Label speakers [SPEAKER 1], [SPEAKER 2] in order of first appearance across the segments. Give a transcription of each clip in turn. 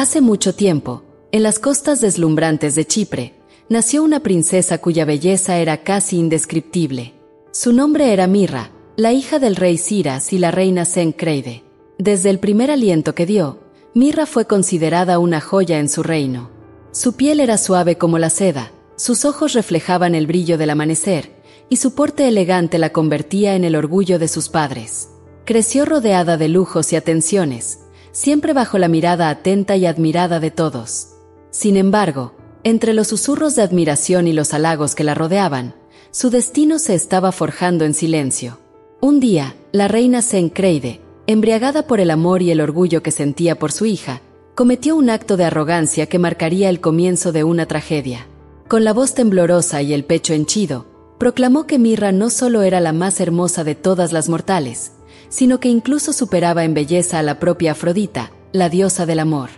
[SPEAKER 1] Hace mucho tiempo, en las costas deslumbrantes de Chipre, nació una princesa cuya belleza era casi indescriptible. Su nombre era Mirra, la hija del rey Ciras y la reina Zencreide. Desde el primer aliento que dio, Mirra fue considerada una joya en su reino. Su piel era suave como la seda, sus ojos reflejaban el brillo del amanecer, y su porte elegante la convertía en el orgullo de sus padres. Creció rodeada de lujos y atenciones, siempre bajo la mirada atenta y admirada de todos. Sin embargo, entre los susurros de admiración y los halagos que la rodeaban, su destino se estaba forjando en silencio. Un día, la reina Zencreide, embriagada por el amor y el orgullo que sentía por su hija, cometió un acto de arrogancia que marcaría el comienzo de una tragedia. Con la voz temblorosa y el pecho henchido, proclamó que Mirra no solo era la más hermosa de todas las mortales, sino que incluso superaba en belleza a la propia Afrodita, la diosa del amor.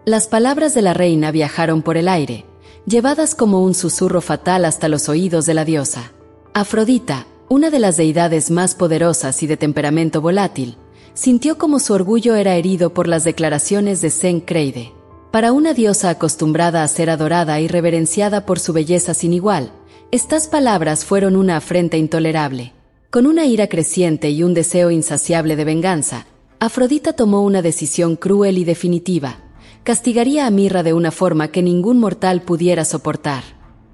[SPEAKER 1] Las palabras de la reina viajaron por el aire, llevadas como un susurro fatal hasta los oídos de la diosa. Afrodita, una de las deidades más poderosas y de temperamento volátil, sintió como su orgullo era herido por las declaraciones de Zencreide. Para una diosa acostumbrada a ser adorada y reverenciada por su belleza sin igual, estas palabras fueron una afrenta intolerable. Con una ira creciente y un deseo insaciable de venganza, Afrodita tomó una decisión cruel y definitiva. Castigaría a Mirra de una forma que ningún mortal pudiera soportar.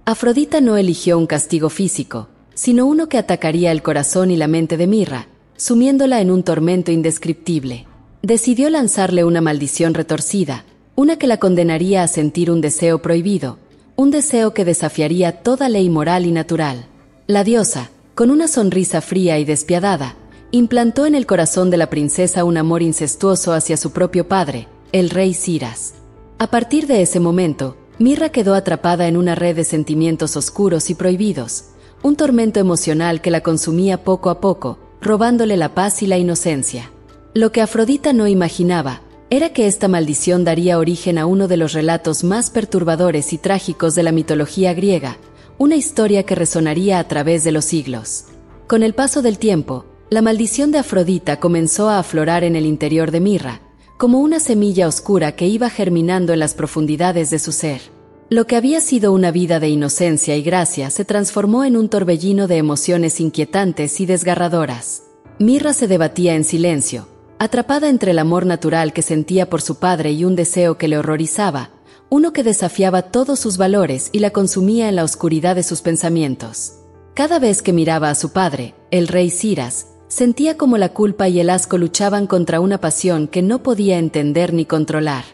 [SPEAKER 1] Afrodita no eligió un castigo físico, sino uno que atacaría el corazón y la mente de Mirra, sumiéndola en un tormento indescriptible. Decidió lanzarle una maldición retorcida, una que la condenaría a sentir un deseo prohibido, un deseo que desafiaría toda ley moral y natural. La diosa, con una sonrisa fría y despiadada, implantó en el corazón de la princesa un amor incestuoso hacia su propio padre, el rey Ciras. A partir de ese momento, Mirra quedó atrapada en una red de sentimientos oscuros y prohibidos, un tormento emocional que la consumía poco a poco, robándole la paz y la inocencia. Lo que Afrodita no imaginaba era que esta maldición daría origen a uno de los relatos más perturbadores y trágicos de la mitología griega, una historia que resonaría a través de los siglos. Con el paso del tiempo, la maldición de Afrodita comenzó a aflorar en el interior de Mirra, como una semilla oscura que iba germinando en las profundidades de su ser. Lo que había sido una vida de inocencia y gracia se transformó en un torbellino de emociones inquietantes y desgarradoras. Mirra se debatía en silencio, atrapada entre el amor natural que sentía por su padre y un deseo que le horrorizaba, uno que desafiaba todos sus valores y la consumía en la oscuridad de sus pensamientos. Cada vez que miraba a su padre, el rey Ciras, sentía como la culpa y el asco luchaban contra una pasión que no podía entender ni controlar.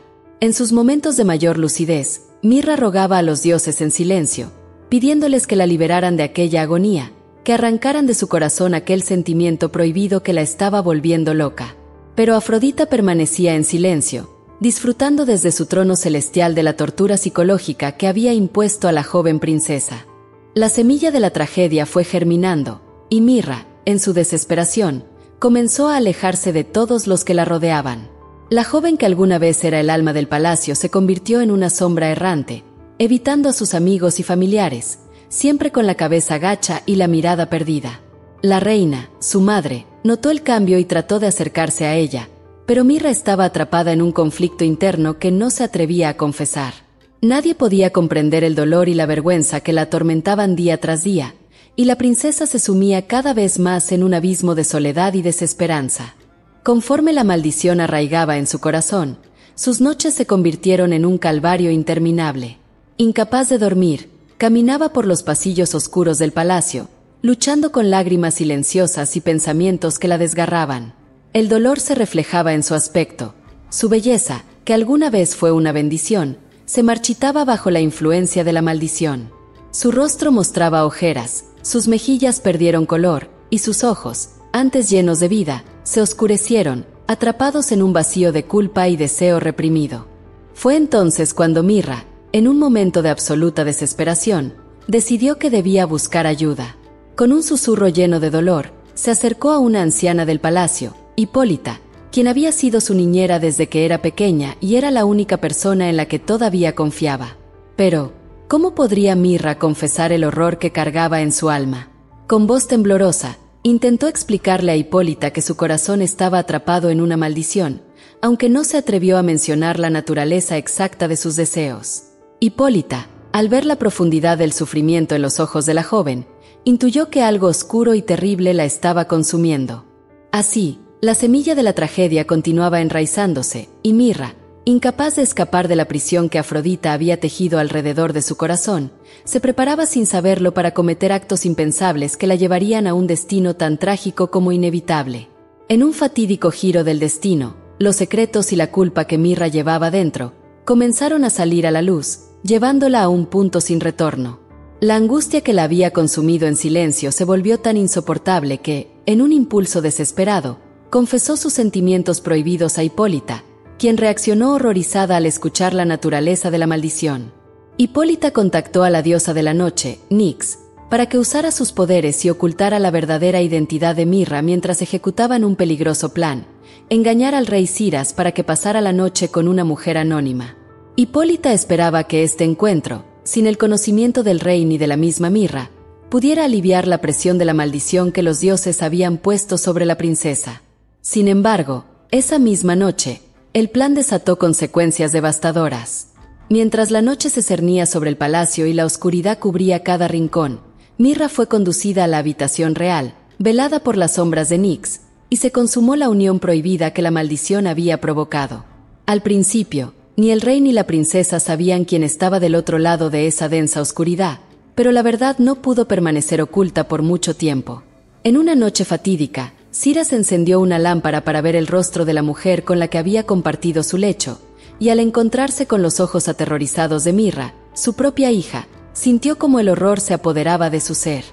[SPEAKER 1] En sus momentos de mayor lucidez, Mirra rogaba a los dioses en silencio, pidiéndoles que la liberaran de aquella agonía, que arrancaran de su corazón aquel sentimiento prohibido que la estaba volviendo loca. Pero Afrodita permanecía en silencio, disfrutando desde su trono celestial de la tortura psicológica que había impuesto a la joven princesa. La semilla de la tragedia fue germinando, y Mirra, en su desesperación, comenzó a alejarse de todos los que la rodeaban. La joven que alguna vez era el alma del palacio se convirtió en una sombra errante, evitando a sus amigos y familiares, siempre con la cabeza gacha y la mirada perdida. La reina, su madre, notó el cambio y trató de acercarse a ella, pero Mirra estaba atrapada en un conflicto interno que no se atrevía a confesar. Nadie podía comprender el dolor y la vergüenza que la atormentaban día tras día, y la princesa se sumía cada vez más en un abismo de soledad y desesperanza. Conforme la maldición arraigaba en su corazón, sus noches se convirtieron en un calvario interminable. Incapaz de dormir, caminaba por los pasillos oscuros del palacio, luchando con lágrimas silenciosas y pensamientos que la desgarraban. El dolor se reflejaba en su aspecto. Su belleza, que alguna vez fue una bendición, se marchitaba bajo la influencia de la maldición. Su rostro mostraba ojeras, sus mejillas perdieron color, y sus ojos, antes llenos de vida, se oscurecieron, atrapados en un vacío de culpa y deseo reprimido. Fue entonces cuando Mirra, en un momento de absoluta desesperación, decidió que debía buscar ayuda. Con un susurro lleno de dolor, se acercó a una anciana del palacio, Hipólita, quien había sido su niñera desde que era pequeña y era la única persona en la que todavía confiaba. Pero, ¿cómo podría Mirra confesar el horror que cargaba en su alma? Con voz temblorosa, intentó explicarle a Hipólita que su corazón estaba atrapado en una maldición, aunque no se atrevió a mencionar la naturaleza exacta de sus deseos. Hipólita, al ver la profundidad del sufrimiento en los ojos de la joven, intuyó que algo oscuro y terrible la estaba consumiendo. Así, la semilla de la tragedia continuaba enraizándose, y Mirra, incapaz de escapar de la prisión que Afrodita había tejido alrededor de su corazón, se preparaba sin saberlo para cometer actos impensables que la llevarían a un destino tan trágico como inevitable. En un fatídico giro del destino, los secretos y la culpa que Mirra llevaba dentro comenzaron a salir a la luz, llevándola a un punto sin retorno. La angustia que la había consumido en silencio se volvió tan insoportable que, en un impulso desesperado, confesó sus sentimientos prohibidos a Hipólita, quien reaccionó horrorizada al escuchar la naturaleza de la maldición. Hipólita contactó a la diosa de la noche, Nyx, para que usara sus poderes y ocultara la verdadera identidad de Mirra mientras ejecutaban un peligroso plan: engañar al rey Ciras para que pasara la noche con una mujer anónima. Hipólita esperaba que este encuentro, sin el conocimiento del rey ni de la misma Mirra, pudiera aliviar la presión de la maldición que los dioses habían puesto sobre la princesa. Sin embargo, esa misma noche, el plan desató consecuencias devastadoras. Mientras la noche se cernía sobre el palacio y la oscuridad cubría cada rincón, Mirra fue conducida a la habitación real, velada por las sombras de Nyx, y se consumó la unión prohibida que la maldición había provocado. Al principio, ni el rey ni la princesa sabían quién estaba del otro lado de esa densa oscuridad, pero la verdad no pudo permanecer oculta por mucho tiempo. En una noche fatídica, Ciras encendió una lámpara para ver el rostro de la mujer con la que había compartido su lecho, y al encontrarse con los ojos aterrorizados de Mirra, su propia hija, sintió como el horror se apoderaba de su ser.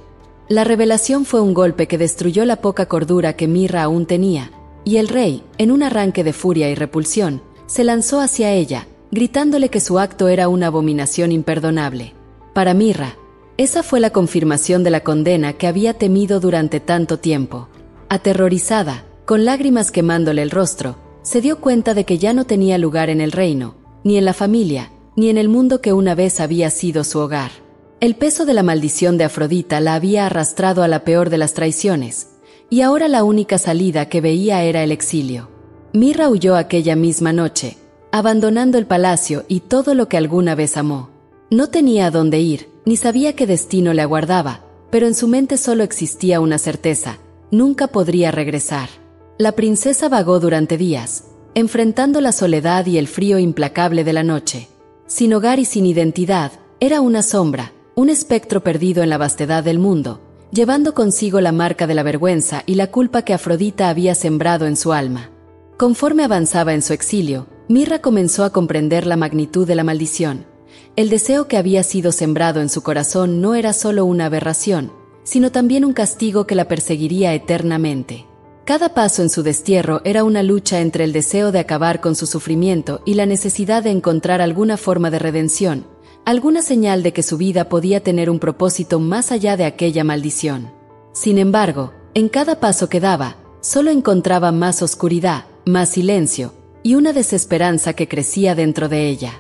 [SPEAKER 1] La revelación fue un golpe que destruyó la poca cordura que Mirra aún tenía, y el rey, en un arranque de furia y repulsión, se lanzó hacia ella, gritándole que su acto era una abominación imperdonable. Para Mirra, esa fue la confirmación de la condena que había temido durante tanto tiempo. Aterrorizada, con lágrimas quemándole el rostro, se dio cuenta de que ya no tenía lugar en el reino, ni en la familia, ni en el mundo que una vez había sido su hogar. El peso de la maldición de Afrodita la había arrastrado a la peor de las traiciones, y ahora la única salida que veía era el exilio. Mirra huyó aquella misma noche, abandonando el palacio y todo lo que alguna vez amó. No tenía a dónde ir, ni sabía qué destino le aguardaba, pero en su mente solo existía una certeza: nunca podría regresar. La princesa vagó durante días, enfrentando la soledad y el frío implacable de la noche. Sin hogar y sin identidad, era una sombra, un espectro perdido en la vastedad del mundo, llevando consigo la marca de la vergüenza y la culpa que Afrodita había sembrado en su alma. Conforme avanzaba en su exilio, Mirra comenzó a comprender la magnitud de la maldición. El deseo que había sido sembrado en su corazón no era solo una aberración, sino también un castigo que la perseguiría eternamente. Cada paso en su destierro era una lucha entre el deseo de acabar con su sufrimiento y la necesidad de encontrar alguna forma de redención, alguna señal de que su vida podía tener un propósito más allá de aquella maldición. Sin embargo, en cada paso que daba, solo encontraba más oscuridad, más silencio, y una desesperanza que crecía dentro de ella.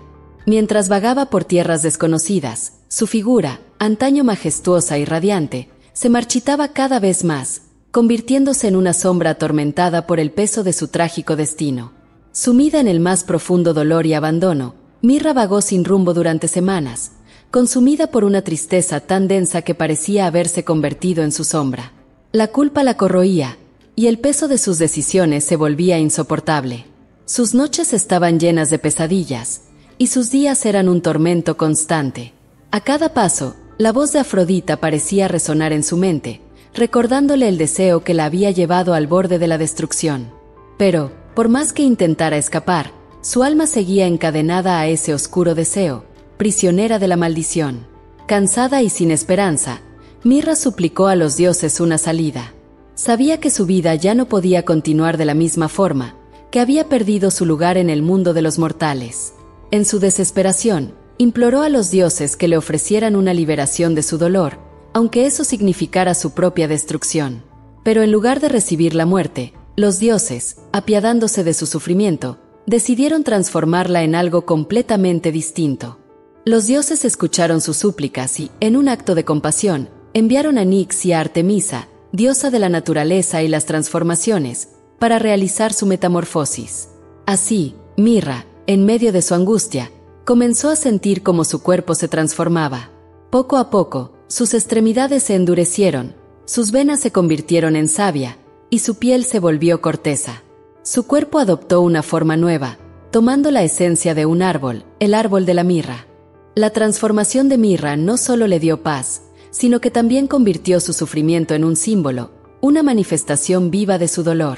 [SPEAKER 1] Mientras vagaba por tierras desconocidas, su figura, antaño majestuosa y radiante, se marchitaba cada vez más, convirtiéndose en una sombra atormentada por el peso de su trágico destino. Sumida en el más profundo dolor y abandono, Mirra vagó sin rumbo durante semanas, consumida por una tristeza tan densa que parecía haberse convertido en su sombra. La culpa la corroía, y el peso de sus decisiones se volvía insoportable. Sus noches estaban llenas de pesadillas, y sus días eran un tormento constante. A cada paso, la voz de Afrodita parecía resonar en su mente, recordándole el deseo que la había llevado al borde de la destrucción. Pero, por más que intentara escapar, su alma seguía encadenada a ese oscuro deseo, prisionera de la maldición. Cansada y sin esperanza, Mirra suplicó a los dioses una salida. Sabía que su vida ya no podía continuar de la misma forma, que había perdido su lugar en el mundo de los mortales. En su desesperación, imploró a los dioses que le ofrecieran una liberación de su dolor, aunque eso significara su propia destrucción. Pero en lugar de recibir la muerte, los dioses, apiadándose de su sufrimiento, decidieron transformarla en algo completamente distinto. Los dioses escucharon sus súplicas y, en un acto de compasión, enviaron a Nyx y a Artemisa, diosa de la naturaleza y las transformaciones, para realizar su metamorfosis. Así, Mirra, en medio de su angustia, comenzó a sentir cómo su cuerpo se transformaba. Poco a poco, sus extremidades se endurecieron, sus venas se convirtieron en savia, y su piel se volvió corteza. Su cuerpo adoptó una forma nueva, tomando la esencia de un árbol, el árbol de la mirra. La transformación de Mirra no solo le dio paz, sino que también convirtió su sufrimiento en un símbolo, una manifestación viva de su dolor.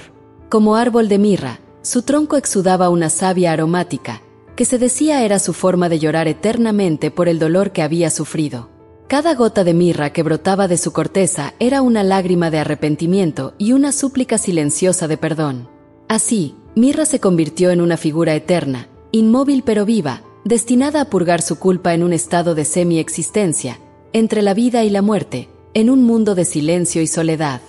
[SPEAKER 1] Como árbol de mirra, su tronco exudaba una savia aromática, que se decía era su forma de llorar eternamente por el dolor que había sufrido. Cada gota de mirra que brotaba de su corteza era una lágrima de arrepentimiento y una súplica silenciosa de perdón. Así, Mirra se convirtió en una figura eterna, inmóvil pero viva, destinada a purgar su culpa en un estado de semi-existencia, entre la vida y la muerte, en un mundo de silencio y soledad.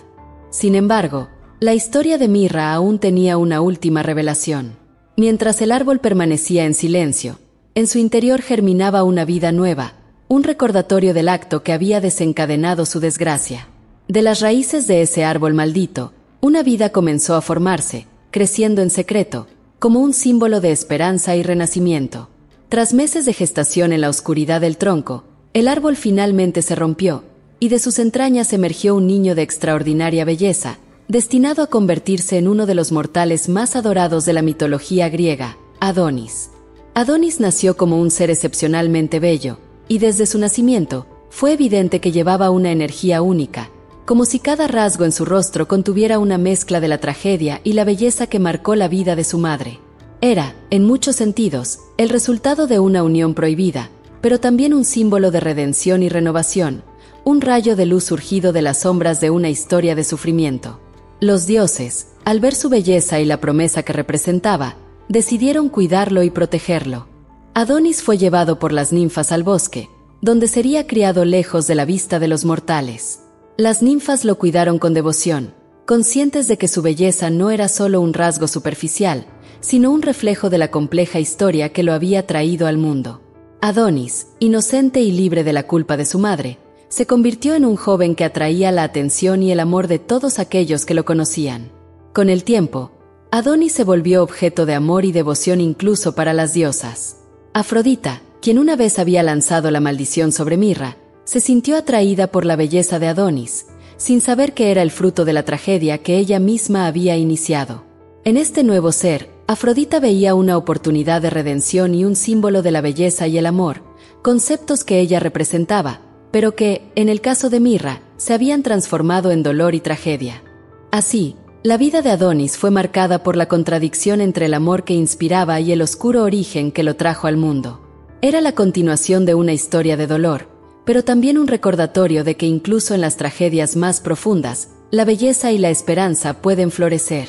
[SPEAKER 1] Sin embargo, la historia de Mirra aún tenía una última revelación. Mientras el árbol permanecía en silencio, en su interior germinaba una vida nueva, un recordatorio del acto que había desencadenado su desgracia. De las raíces de ese árbol maldito, una vida comenzó a formarse, creciendo en secreto, como un símbolo de esperanza y renacimiento. Tras meses de gestación en la oscuridad del tronco, el árbol finalmente se rompió, y de sus entrañas emergió un niño de extraordinaria belleza, destinado a convertirse en uno de los mortales más adorados de la mitología griega, Adonis. Adonis nació como un ser excepcionalmente bello, y desde su nacimiento, fue evidente que llevaba una energía única, como si cada rasgo en su rostro contuviera una mezcla de la tragedia y la belleza que marcó la vida de su madre. Era, en muchos sentidos, el resultado de una unión prohibida, pero también un símbolo de redención y renovación, un rayo de luz surgido de las sombras de una historia de sufrimiento. Los dioses, al ver su belleza y la promesa que representaba, decidieron cuidarlo y protegerlo. Adonis fue llevado por las ninfas al bosque, donde sería criado lejos de la vista de los mortales. Las ninfas lo cuidaron con devoción, conscientes de que su belleza no era solo un rasgo superficial, sino un reflejo de la compleja historia que lo había traído al mundo. Adonis, inocente y libre de la culpa de su madre, se convirtió en un joven que atraía la atención y el amor de todos aquellos que lo conocían. Con el tiempo, Adonis se volvió objeto de amor y devoción incluso para las diosas. Afrodita, quien una vez había lanzado la maldición sobre Mirra, se sintió atraída por la belleza de Adonis, sin saber que era el fruto de la tragedia que ella misma había iniciado. En este nuevo ser, Afrodita veía una oportunidad de redención y un símbolo de la belleza y el amor, conceptos que ella representaba, pero que, en el caso de Mirra, se habían transformado en dolor y tragedia. Así, la vida de Adonis fue marcada por la contradicción entre el amor que inspiraba y el oscuro origen que lo trajo al mundo. Era la continuación de una historia de dolor, pero también un recordatorio de que incluso en las tragedias más profundas, la belleza y la esperanza pueden florecer.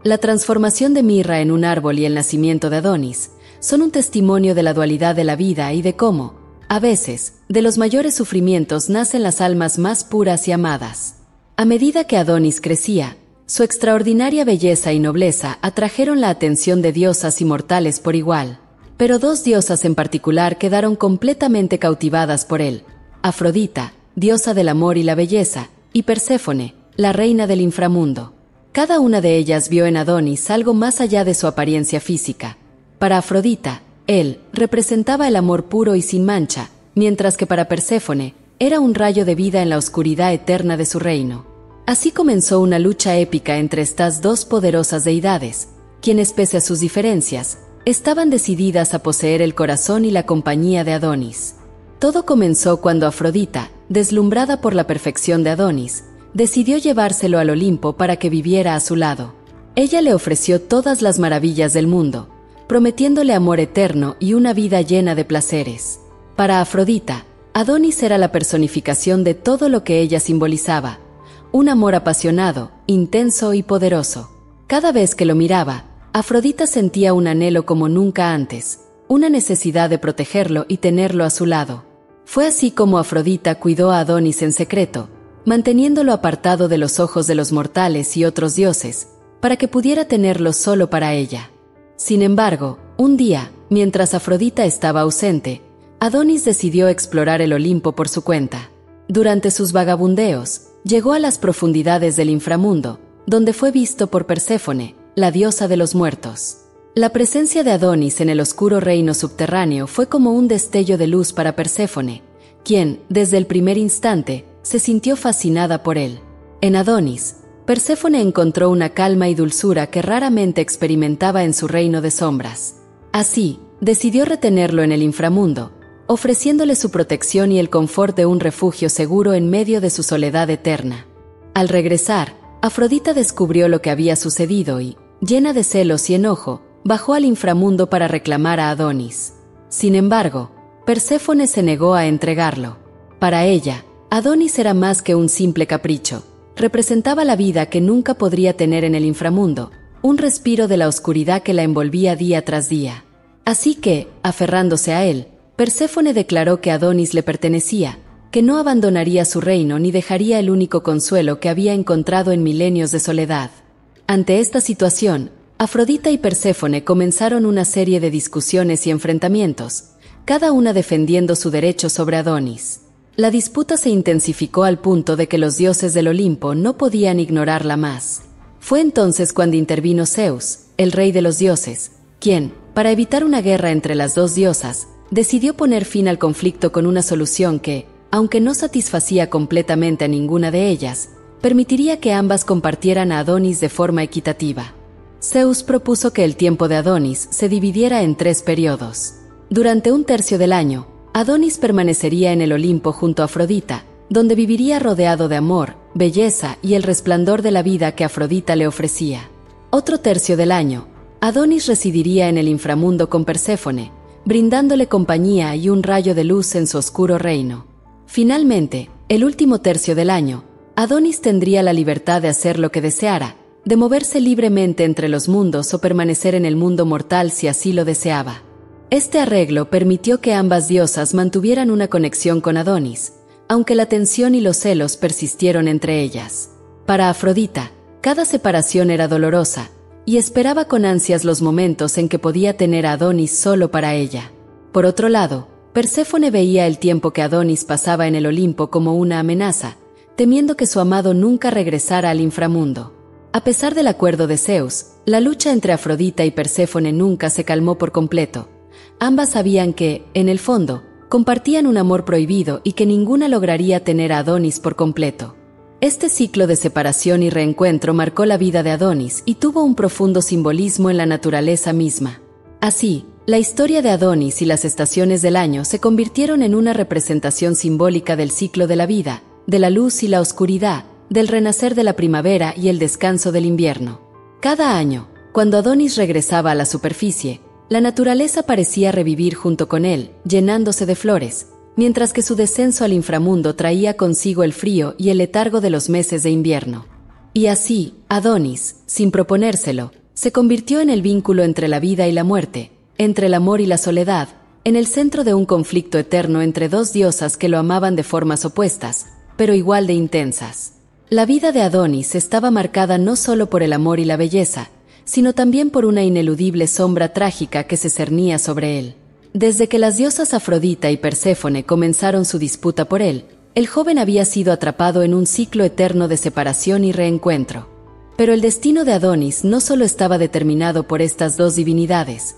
[SPEAKER 1] La transformación de Mirra en un árbol y el nacimiento de Adonis son un testimonio de la dualidad de la vida y de cómo, a veces, de los mayores sufrimientos nacen las almas más puras y amadas. A medida que Adonis crecía, su extraordinaria belleza y nobleza atrajeron la atención de diosas y mortales por igual. Pero dos diosas en particular quedaron completamente cautivadas por él: Afrodita, diosa del amor y la belleza, y Perséfone, la reina del inframundo. Cada una de ellas vio en Adonis algo más allá de su apariencia física. Para Afrodita, él representaba el amor puro y sin mancha, mientras que para Perséfone era un rayo de vida en la oscuridad eterna de su reino. Así comenzó una lucha épica entre estas dos poderosas deidades, quienes, pese a sus diferencias, estaban decididas a poseer el corazón y la compañía de Adonis. Todo comenzó cuando Afrodita, deslumbrada por la perfección de Adonis, decidió llevárselo al Olimpo para que viviera a su lado. Ella le ofreció todas las maravillas del mundo, prometiéndole amor eterno y una vida llena de placeres. Para Afrodita, Adonis era la personificación de todo lo que ella simbolizaba: un amor apasionado, intenso y poderoso. Cada vez que lo miraba, Afrodita sentía un anhelo como nunca antes, una necesidad de protegerlo y tenerlo a su lado. Fue así como Afrodita cuidó a Adonis en secreto, manteniéndolo apartado de los ojos de los mortales y otros dioses, para que pudiera tenerlo solo para ella. Sin embargo, un día, mientras Afrodita estaba ausente, Adonis decidió explorar el Olimpo por su cuenta. Durante sus vagabundeos, llegó a las profundidades del inframundo, donde fue visto por Perséfone, la diosa de los muertos. La presencia de Adonis en el oscuro reino subterráneo fue como un destello de luz para Perséfone, quien, desde el primer instante, se sintió fascinada por él. En Adonis, Perséfone encontró una calma y dulzura que raramente experimentaba en su reino de sombras. Así, decidió retenerlo en el inframundo, ofreciéndole su protección y el confort de un refugio seguro en medio de su soledad eterna. Al regresar, Afrodita descubrió lo que había sucedido y, llena de celos y enojo, bajó al inframundo para reclamar a Adonis. Sin embargo, Perséfone se negó a entregarlo. Para ella, Adonis era más que un simple capricho. Representaba la vida que nunca podría tener en el inframundo, un respiro de la oscuridad que la envolvía día tras día. Así que, aferrándose a él, Perséfone declaró que Adonis le pertenecía, que no abandonaría su reino ni dejaría el único consuelo que había encontrado en milenios de soledad. Ante esta situación, Afrodita y Perséfone comenzaron una serie de discusiones y enfrentamientos, cada una defendiendo su derecho sobre Adonis. La disputa se intensificó al punto de que los dioses del Olimpo no podían ignorarla más. Fue entonces cuando intervino Zeus, el rey de los dioses, quien, para evitar una guerra entre las dos diosas, decidió poner fin al conflicto con una solución que, aunque no satisfacía completamente a ninguna de ellas, permitiría que ambas compartieran a Adonis de forma equitativa. Zeus propuso que el tiempo de Adonis se dividiera en 3 periodos. Durante un tercio del año, Adonis permanecería en el Olimpo junto a Afrodita, donde viviría rodeado de amor, belleza y el resplandor de la vida que Afrodita le ofrecía. Otro tercio del año, Adonis residiría en el inframundo con Perséfone, brindándole compañía y un rayo de luz en su oscuro reino. Finalmente, el último tercio del año, Adonis tendría la libertad de hacer lo que deseara, de moverse libremente entre los mundos o permanecer en el mundo mortal si así lo deseaba. Este arreglo permitió que ambas diosas mantuvieran una conexión con Adonis, aunque la tensión y los celos persistieron entre ellas. Para Afrodita, cada separación era dolorosa, y esperaba con ansias los momentos en que podía tener a Adonis solo para ella. Por otro lado, Perséfone veía el tiempo que Adonis pasaba en el Olimpo como una amenaza, temiendo que su amado nunca regresara al inframundo. A pesar del acuerdo de Zeus, la lucha entre Afrodita y Perséfone nunca se calmó por completo. Ambas sabían que, en el fondo, compartían un amor prohibido y que ninguna lograría tener a Adonis por completo. Este ciclo de separación y reencuentro marcó la vida de Adonis y tuvo un profundo simbolismo en la naturaleza misma. Así, la historia de Adonis y las estaciones del año se convirtieron en una representación simbólica del ciclo de la vida, de la luz y la oscuridad, del renacer de la primavera y el descanso del invierno. Cada año, cuando Adonis regresaba a la superficie, la naturaleza parecía revivir junto con él, llenándose de flores, mientras que su descenso al inframundo traía consigo el frío y el letargo de los meses de invierno. Y así, Adonis, sin proponérselo, se convirtió en el vínculo entre la vida y la muerte, entre el amor y la soledad, en el centro de un conflicto eterno entre dos diosas que lo amaban de formas opuestas, pero igual de intensas. La vida de Adonis estaba marcada no solo por el amor y la belleza, sino también por una ineludible sombra trágica que se cernía sobre él. Desde que las diosas Afrodita y Perséfone comenzaron su disputa por él, el joven había sido atrapado en un ciclo eterno de separación y reencuentro. Pero el destino de Adonis no solo estaba determinado por estas dos divinidades.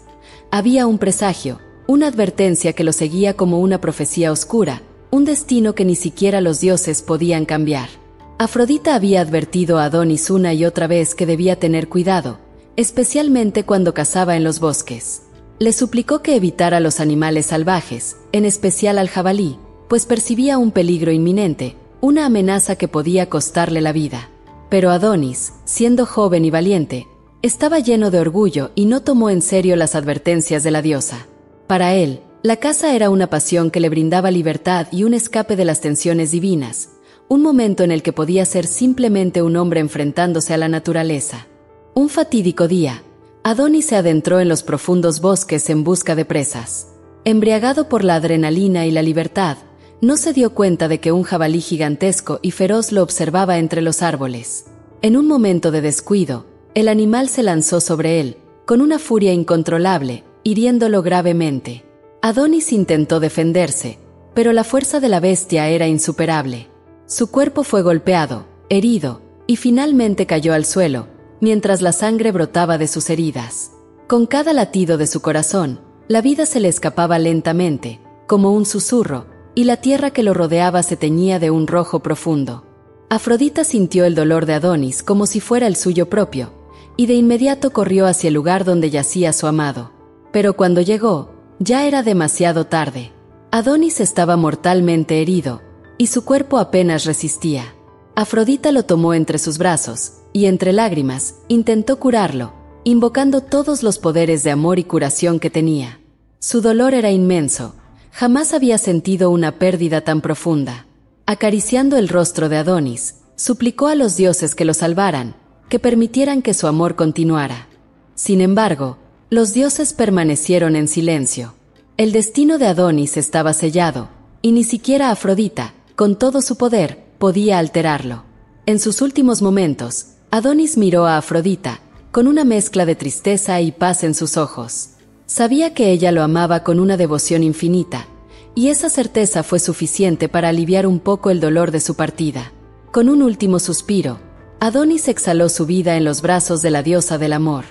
[SPEAKER 1] Había un presagio, una advertencia que lo seguía como una profecía oscura, un destino que ni siquiera los dioses podían cambiar. Afrodita había advertido a Adonis una y otra vez que debía tener cuidado, especialmente cuando cazaba en los bosques. Le suplicó que evitara los animales salvajes, en especial al jabalí, pues percibía un peligro inminente, una amenaza que podía costarle la vida. Pero Adonis, siendo joven y valiente, estaba lleno de orgullo y no tomó en serio las advertencias de la diosa. Para él, la caza era una pasión que le brindaba libertad y un escape de las tensiones divinas, un momento en el que podía ser simplemente un hombre enfrentándose a la naturaleza. Un fatídico día, Adonis se adentró en los profundos bosques en busca de presas. Embriagado por la adrenalina y la libertad, no se dio cuenta de que un jabalí gigantesco y feroz lo observaba entre los árboles. En un momento de descuido, el animal se lanzó sobre él, con una furia incontrolable, hiriéndolo gravemente. Adonis intentó defenderse, pero la fuerza de la bestia era insuperable. Su cuerpo fue golpeado, herido, y finalmente cayó al suelo, mientras la sangre brotaba de sus heridas. Con cada latido de su corazón, la vida se le escapaba lentamente, como un susurro, y la tierra que lo rodeaba se teñía de un rojo profundo. Afrodita sintió el dolor de Adonis como si fuera el suyo propio, y de inmediato corrió hacia el lugar donde yacía su amado. Pero cuando llegó, ya era demasiado tarde. Adonis estaba mortalmente herido, y su cuerpo apenas resistía. Afrodita lo tomó entre sus brazos, y entre lágrimas, intentó curarlo, invocando todos los poderes de amor y curación que tenía. Su dolor era inmenso, jamás había sentido una pérdida tan profunda. Acariciando el rostro de Adonis, suplicó a los dioses que lo salvaran, que permitieran que su amor continuara. Sin embargo, los dioses permanecieron en silencio. El destino de Adonis estaba sellado, y ni siquiera Afrodita, con todo su poder, podía alterarlo. En sus últimos momentos, Adonis miró a Afrodita, con una mezcla de tristeza y paz en sus ojos. Sabía que ella lo amaba con una devoción infinita, y esa certeza fue suficiente para aliviar un poco el dolor de su partida. Con un último suspiro, Adonis exhaló su vida en los brazos de la diosa del amor.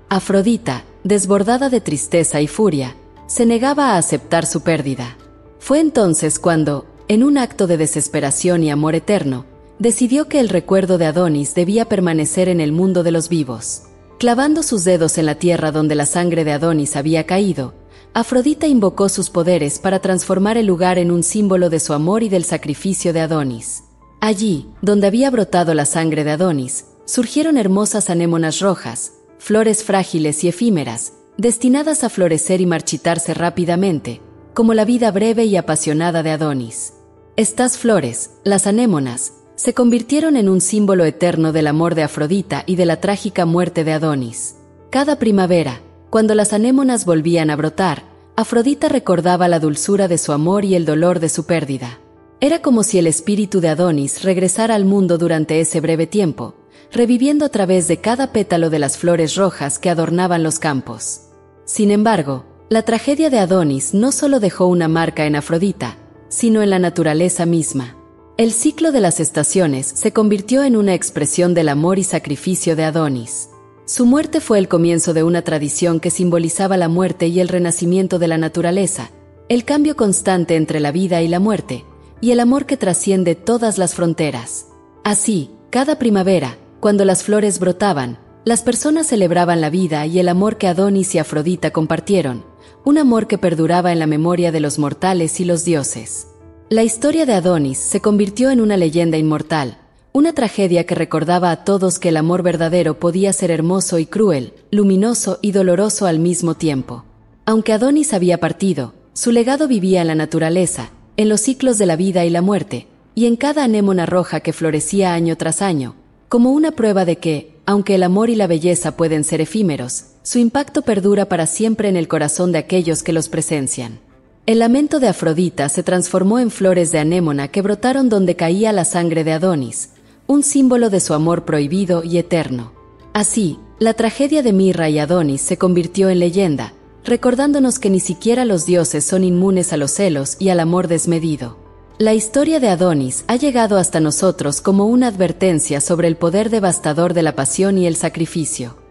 [SPEAKER 1] Afrodita, desbordada de tristeza y furia, se negaba a aceptar su pérdida. Fue entonces cuando, en un acto de desesperación y amor eterno, decidió que el recuerdo de Adonis debía permanecer en el mundo de los vivos. Clavando sus dedos en la tierra donde la sangre de Adonis había caído, Afrodita invocó sus poderes para transformar el lugar en un símbolo de su amor y del sacrificio de Adonis. Allí, donde había brotado la sangre de Adonis, surgieron hermosas anémonas rojas, flores frágiles y efímeras, destinadas a florecer y marchitarse rápidamente, como la vida breve y apasionada de Adonis. Estas flores, las anémonas, se convirtieron en un símbolo eterno del amor de Afrodita y de la trágica muerte de Adonis. Cada primavera, cuando las anémonas volvían a brotar, Afrodita recordaba la dulzura de su amor y el dolor de su pérdida. Era como si el espíritu de Adonis regresara al mundo durante ese breve tiempo, reviviendo a través de cada pétalo de las flores rojas que adornaban los campos. Sin embargo, la tragedia de Adonis no solo dejó una marca en Afrodita, sino en la naturaleza misma. El ciclo de las estaciones se convirtió en una expresión del amor y sacrificio de Adonis. Su muerte fue el comienzo de una tradición que simbolizaba la muerte y el renacimiento de la naturaleza, el cambio constante entre la vida y la muerte, y el amor que trasciende todas las fronteras. Así, cada primavera, cuando las flores brotaban, las personas celebraban la vida y el amor que Adonis y Afrodita compartieron, un amor que perduraba en la memoria de los mortales y los dioses. La historia de Adonis se convirtió en una leyenda inmortal, una tragedia que recordaba a todos que el amor verdadero podía ser hermoso y cruel, luminoso y doloroso al mismo tiempo. Aunque Adonis había partido, su legado vivía en la naturaleza, en los ciclos de la vida y la muerte, y en cada anémona roja que florecía año tras año, como una prueba de que, aunque el amor y la belleza pueden ser efímeros, su impacto perdura para siempre en el corazón de aquellos que los presencian. El lamento de Afrodita se transformó en flores de anémona que brotaron donde caía la sangre de Adonis, un símbolo de su amor prohibido y eterno. Así, la tragedia de Mirra y Adonis se convirtió en leyenda, recordándonos que ni siquiera los dioses son inmunes a los celos y al amor desmedido. La historia de Adonis ha llegado hasta nosotros como una advertencia sobre el poder devastador de la pasión y el sacrificio.